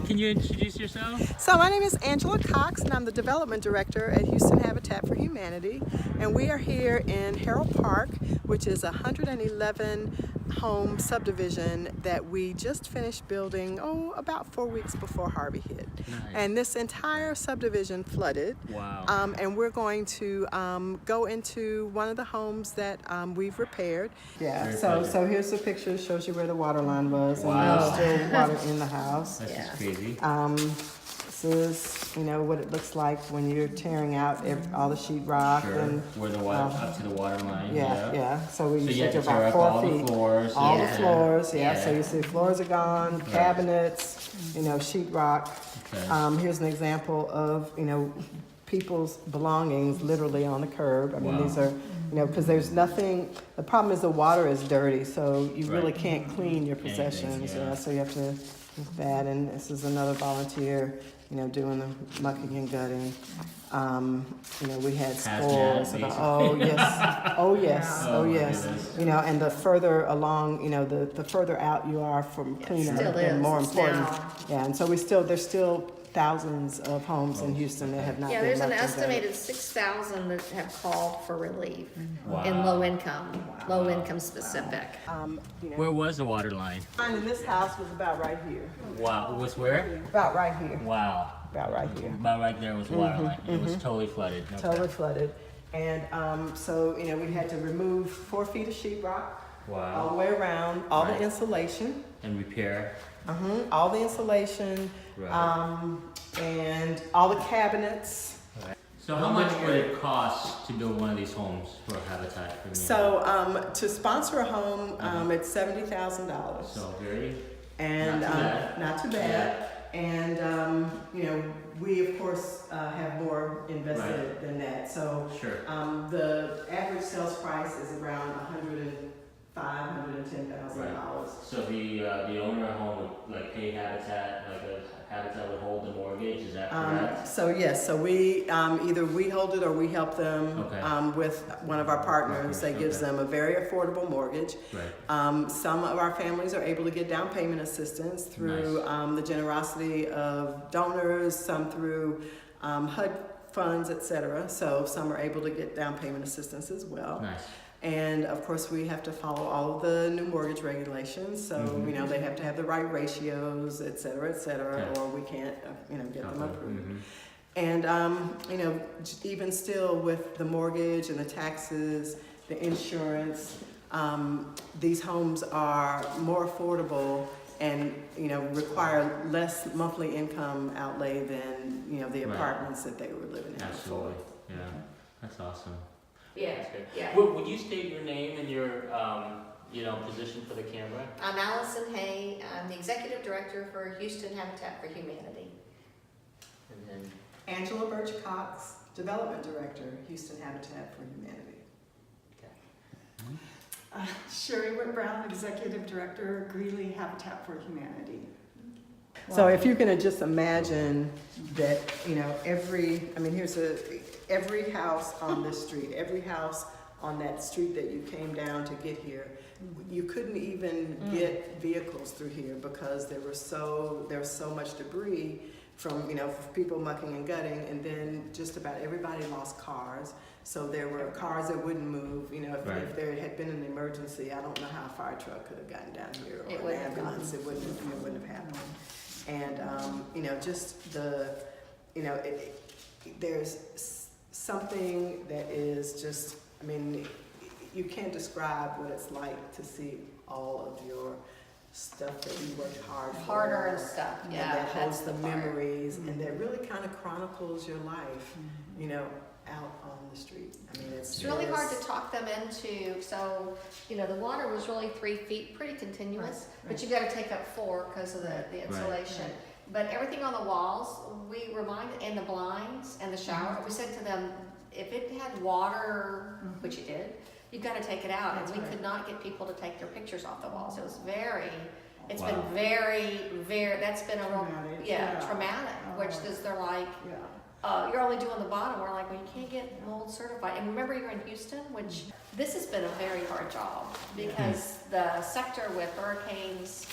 can you introduce yourself? So my name is Angela Cox, and I'm the Development Director at Houston Habitat for Humanity. And we are here in Harold Park, which is a 111 home subdivision that we just finished building, about 4 weeks before Harvey hit. Nice. And this entire subdivision flooded. Wow. And we're going to go into one of the homes that we've repaired. Yeah, Very so pleasant. so here's the picture, shows you where the water line was. Wow. And there's still water in the house. That's just crazy. This is, what it looks like when you're tearing out all the sheetrock. Sure. And Where the water up to the water line. yeah. So we So you have took to tear about up 4 all feet. the floors. All yeah. the floors, yeah. Yeah. So you see floors are gone, cabinets, sheetrock. Okay. Here's an example of, people's belongings literally on the curb. I mean, Wow. these are, because there's nothing, the problem is the water is dirty, so you really Right. can't clean your Anything, possessions. yeah. So you have to do that. And this is another volunteer, doing the mucking and gutting. We had Hazmat, scores about, basically. oh yes, oh yes, Oh, oh my yes. goodness. And the further along, the further out you are from cleanup, still the is. more It's important. now- Yeah, and so there's still thousands of homes in Houston that have not Yeah, been there's an mucked and gutted. estimated 6,000 that have called for relief Wow. in low income specific. Where was the water line? Mine in this house was about right here, Wow. Was where? about right here, Wow. about right here. About right there was the water line. It was totally flooded. Okay. Totally flooded. And so, we had to remove 4 feet of sheetrock all Wow. the way around, all Right. the insulation, And repair. all the insulation, Right. and all the cabinets. So how much would it cost to build one of these homes for Habitat for Humanity? So to sponsor a home, it's $70,000. So very. And Not too bad. not too bad. And we of course have more invested than that. So Sure. the average sales price is around $110,000. So the owner of home would pay Habitat, Habitat would hold the mortgage, is that correct? So yes, so we either we hold it or we help them Okay. with one of our partners that gives Okay. them a very affordable mortgage. Right. Some of our families are able to get down payment assistance through the generosity of donors, some through HUD funds, etc. So some are able to get down payment assistance as well. Nice. And of course, we have to follow all of the new mortgage regulations. So they have to have the right ratios, et cetera, Okay. or we can't, get them approved. Mhm. And even still with the mortgage and the taxes, the insurance, these homes are more affordable and require less monthly income outlay than the Right. apartments that they were living in Absolutely. before. Yeah. That's awesome. Yeah, That's good. yeah. Would you state your name and your position for the camera? I'm Allison Hay. I'm the Executive Director for Houston Habitat for Humanity. And then Angela Birch Cox, Development Director, Houston Habitat for Humanity. Sherry Whit Brown, Executive Director, Greeley Habitat for Humanity. So if you can just imagine that, every house on this street, every house on that street that you came down to get here, you couldn't even get vehicles through here because there was so much debris from, people mucking and gutting, and then just about everybody lost cars. So there were cars that wouldn't move, if there had been an emergency, I don't know how a fire truck could have gotten down here, It or wouldn't an have ambulance, it wouldn't have happened. And just there's something that is just, you can't describe what it's like to see all of your stuff that you worked hard for. Hard-earned stuff, And yeah, that holds that's the the part. memories, and that really kind of chronicles your life, out on the street. It's really hard to talk them into, so, the water was really 3 feet, pretty continuous, but you've got to take up 4 because of the insulation. But everything on the walls, we reminded, and the blinds and the shower, we said to them, if it had water, which it did, you've got to take it out. And we could not get people to take their pictures off the walls. It was it's been very, that's been a real, traumatic, which is, they're like, you're only doing the bottom. We're like, well, you can't get mold certified. And remember, you're in Houston, which this has been a very hard job because the sector with hurricanes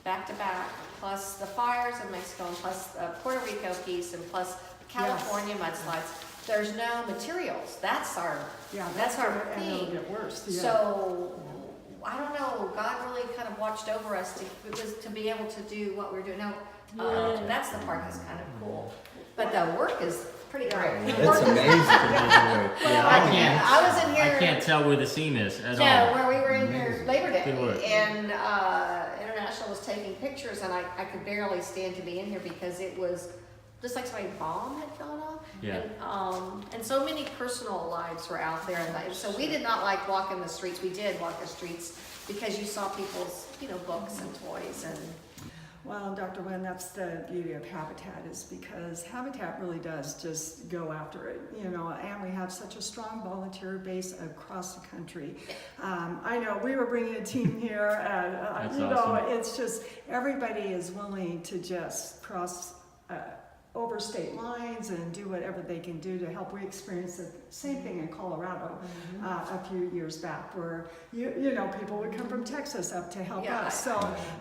back to back, plus the fires in Mexico, and plus the Puerto Rico piece, and plus the California mudslides. There's no materials. That's our Yeah, That's our and it'll thing. get worse, yeah. So, I don't know, God really kind of watched over us to be able to do what we're doing. Now, that's the part that's kind of cool. But the work is pretty great. Yeah. It's amazing. Yeah, I was in here. I can't tell where the seam is at No, all. where we were in here Labor Good work. Day, and International was taking pictures, and I could barely stand to be in here because it was just like somebody's bomb had gone off. Yeah. And so many personal lives were out there, and so we did not like walking the streets. We did walk the streets because you saw people's, books and toys and. Well, Dr. Wynn, that's the beauty of Habitat, is because Habitat really does just go after it, and we have such a strong volunteer base across the country. I know we were bringing a team here, and That's awesome. it's just everybody is willing to just cross over state lines and do whatever they can do to help. We experienced the same thing in Colorado a few years back, where people would come from Texas up to help Yeah, us. So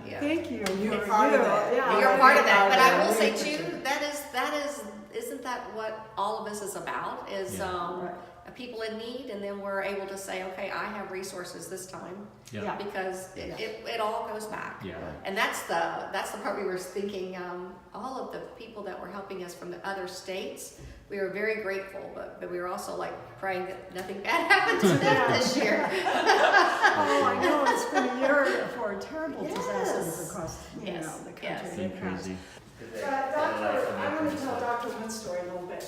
yeah. thank you. You're part of that. Yeah, You're part of that, but I will we say appreciate too, isn't that what all of this is about? Is Right. people in need, and then we're able to say, okay, I have resources this time, Yeah. because it all goes back. Yeah. And that's the part we were thinking. All of the people that were helping us from the other states, we were very grateful, but we were also like praying that nothing bad happened to them this year. Oh, I know, it's been a year for terrible Yes. disasters across, Yes, the country. yes. It's been crazy. Doctor, I want to tell Dr. Wynn's story a little bit.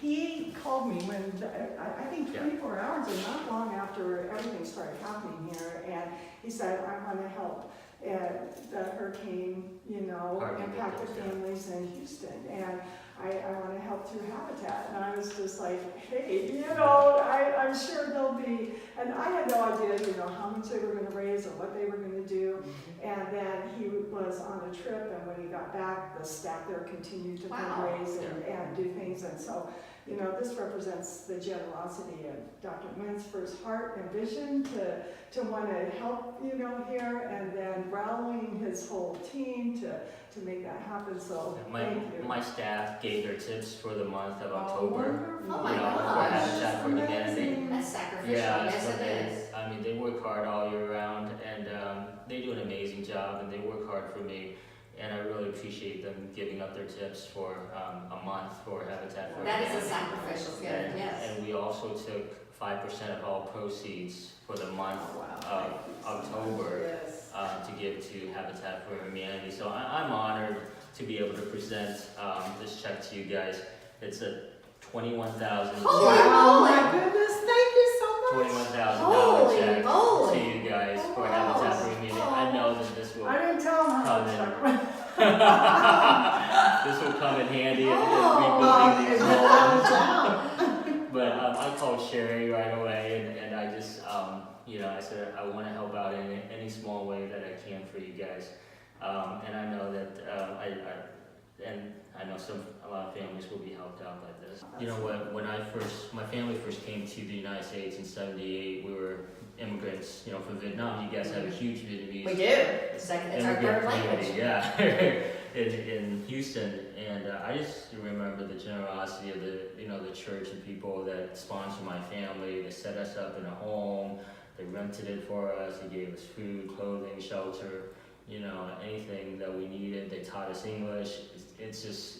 He called me when, I think 24 hours or not long after everything started happening here, and he said, I want to help. The hurricane, impacted families in Houston, and I want to help through Habitat. And I was just like, hey, I'm sure there'll be, and I had no idea, how much they were going to raise or what they were going to do. And then he was on a trip, and when he got back, the staff there continued to Wow. fundraise and do things. And so, this represents the generosity of Dr. Wynn's first heart and vision to want to help, here, and then rallying his whole team to make that happen. So thank you. My staff gave their tips for the month of Oh, October. wonderful. Oh my For gosh. Habitat for Humanity. Amazing. That's sacrificial, Yeah, yes so it is. they work hard all year round, and they do an amazing job, and they work hard for me. And I really appreciate them giving up their tips for a month for Habitat for That Humanity. is a sacrificial gift, yes. And we also took 5% of all proceeds for the month Oh, wow. of October Yes. to give to Habitat for Humanity. So I'm honored to be able to present this check to you guys. It's a $21,000 Oh my goodness, thank you so much. $21,000 check Holy to you guys for Wow. Habitat for Humanity. I know that this will I didn't tell him how much. this will come in handy in Oh, rebuilding these homes. But I called Sherry right away, and I just, I said I want to help out in any small way that I can for you guys. And I know that I know a lot of families will be helped out by this. You know what? When my family first came to the United States in '78, we were immigrants, from Vietnam. You guys have a huge Vietnamese. We do. It's our immigrant third community, language. yeah, in Houston, and I just remember the generosity of the church and people that sponsored my family. They set us up in a home. They rented it for us. They gave us food, clothing, shelter. Anything that we needed. They taught us English. It's just,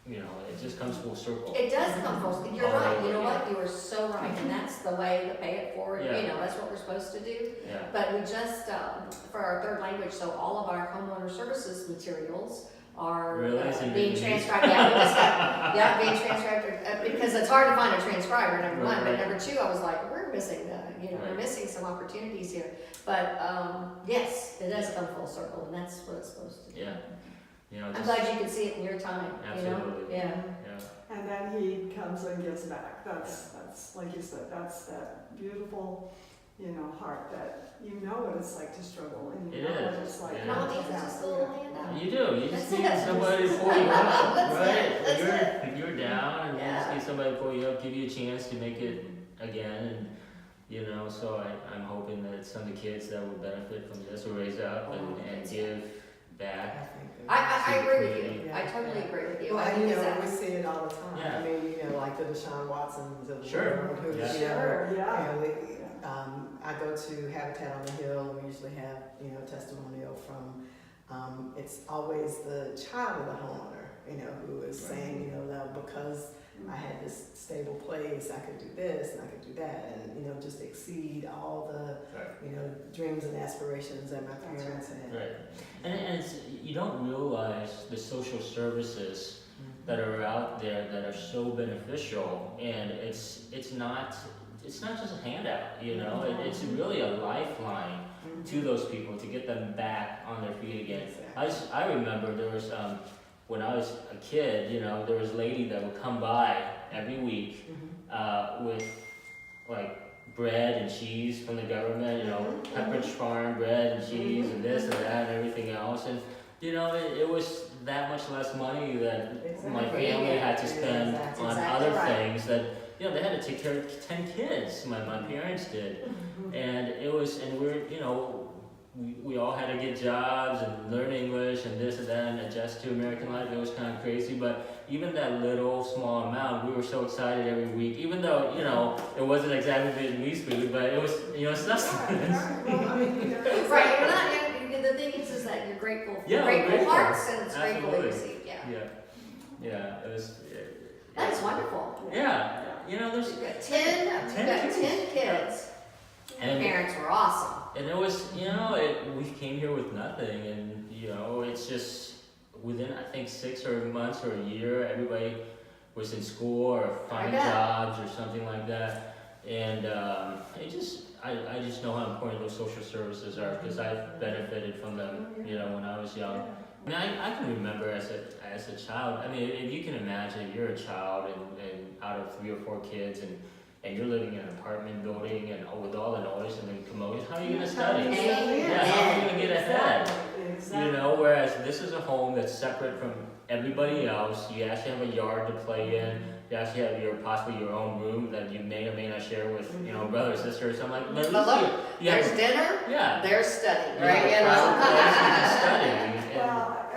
it just comes full circle. It does come full. You're Oh, right. You know yeah. what? You are so right, and that's the way to pay it forward. Yeah. That's what we're supposed to do. Yeah. But we just for our third language, so all of our homeowner services materials are Really? It's in being Vietnamese? transcribed. Yeah, we just got being transcribed because it's hard to find a transcriber. Number one, but Right. number two, I was like, we're missing we're Right. missing some opportunities here. But yes, it does come full circle, and that's what it's supposed to do. Yeah. I'm Just, glad you could see it in your time. Absolutely. Yeah. yeah. And then he comes and gives back. That's like you said, that's that beautiful, heart that what it's like to struggle, and It what is. it's like. Yeah. And all it needs is just a little handout. You do. You just That's need it. somebody to pull you up, That's right? it. That's If you're down, and you Yeah. just need somebody to pull you up, give you a chance to make it again, you know, so I'm hoping that some of the kids that will benefit from this will raise up and give back. I agree with you. Yeah. I totally agree with you. Well, I and think you know, that's- we see it all the time. Yeah. I mean, you know, like the Deshaun Watsons of the Sure. world, who, Yeah. you know, Sure, yeah. you know, I go to Habitat on the Hill, and we usually have, you know, testimonial from, it's always the child of the homeowner, you know, who is saying, you know, that because I had this stable place, I could do this and I could do that, and, you know, just exceed all the, Right. you know, dreams and aspirations that my parents had. Right. And it's, you don't realize the social services that are out there that are so beneficial, and it's not just a handout, you know, it's really a lifeline to those people to get them back on their feet again. I remember there was, when I was a kid, you know, there was a lady that would come by every week with like bread and cheese from the government, you know, Pepperidge Farm bread and cheese and this and that and everything else. And, you know, it was that much less money that my family had to spend Exactly. on Exactly other right. things that, you know, they had to take care of 10 kids, my parents did. And it was, and we're, you know, we all had to get jobs and learn English and this and that and adjust to American life. It was kind of crazy, but even that little small amount, we were so excited every week, even though, you know, it wasn't exactly Vietnamese food, but it was, you know, sustenance. Well, I mean, you know, it's Right, like- you're not, the thing is that you're grateful, Yeah, grateful grateful. hearts and it's gratefully Absolutely. received, yeah. Yeah, it was, That's wonderful. yeah, you know, there's, You've got 10 kids. And- Parents were awesome. and it was, you know, we came here with nothing, and, you know, it's just, within, I think, 6 or months or a year, everybody was in school or finding bet. jobs or something like that. And I just know how important those social services are, because I've benefited from them, you know, when I was young. I mean, I can remember as a child, I mean, if you can imagine, you're a child and out of 3 or 4 kids, and you're living in an apartment building and with all the noise and the commotion, how are you gonna study? Yeah, how are you gonna get ahead? You know, whereas this is a home that's separate from everybody else. You actually have a yard to play in. You actually have possibly your own room that you may or may not share with, you know, brother or sister or something like that. But at But least look, you have there's dinner, yeah. there's study, You right? have You a private place you know? can study. And, Well,